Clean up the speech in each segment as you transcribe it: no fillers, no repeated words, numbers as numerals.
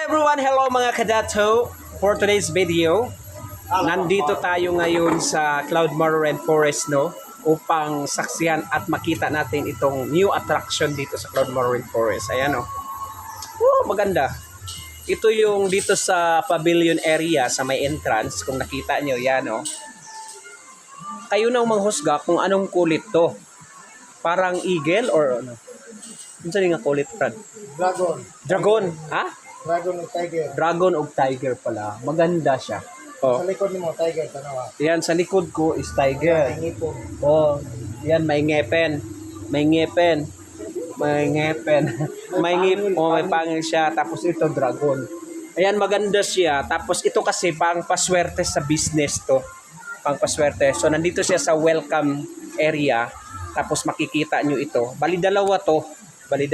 everyone! Hello mga kadato! For today's video, nandito tayo ngayon sa Cloudmore Rainforest, no? Upang saksihan at makita natin itong new attraction dito sa Cloudmore Rainforest. Ayan, no? Oh, maganda. Ito yung dito sa pavilion area sa may entrance. Kung nakita nyo, yan, no? Kayo na manghusga kung anong kulit to. Parang eagle or ano? Ano sa nga kulit, Brad? Dragon. Ha? Dragon o tiger. Dragon o tiger pala. Maganda siya. Oh. Sa likod mo, tiger, tanawa. Yan, sa likod ko is tiger. May ngipon. Oh, yan, may ngepen. May ngepen. May ngepen. May ngip. Oh, may pangil siya. Tapos ito, dragon. Ayan, maganda siya. Tapos ito kasi pang paswerte sa business to. Pang paswerte. So, nandito siya sa welcome area. Tapos makikita nyo ito. Bali dalawa to. Bali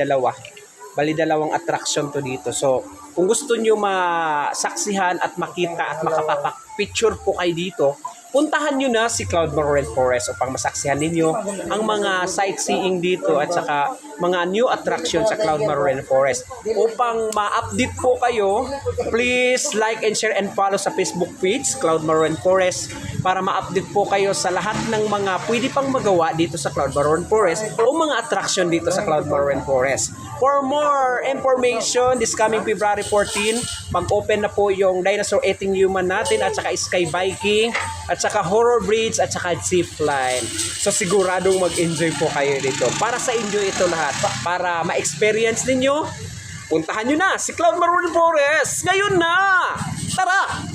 dalawang attraction to dito. So, kung gusto nyo masaksihan at makita at makapapicture po kayo dito, puntahan nyo na si Cloudmore Rainforest upang masaksihan ninyo ang mga sightseeing dito at saka mga new attraction sa Cloudmore Rainforest. Upang ma-update po kayo, please like and share and follow sa Facebook page, Cloudmore Rainforest, para ma-update po kayo sa lahat ng mga pwede pang magawa dito sa Cloudmore Rainforest o mga attraction dito sa Cloudmore Rainforest. For more information, this coming February 14, mag-open na po yung dinosaur eating human natin at saka sky biking at saka horror bridge at saka zip line. So siguradong mag-enjoy po kayo dito. Para sa enjoy ito lahat. Para ma-experience ninyo, puntahan nyo na si Cloudmore Rainforest ngayon na! Tara!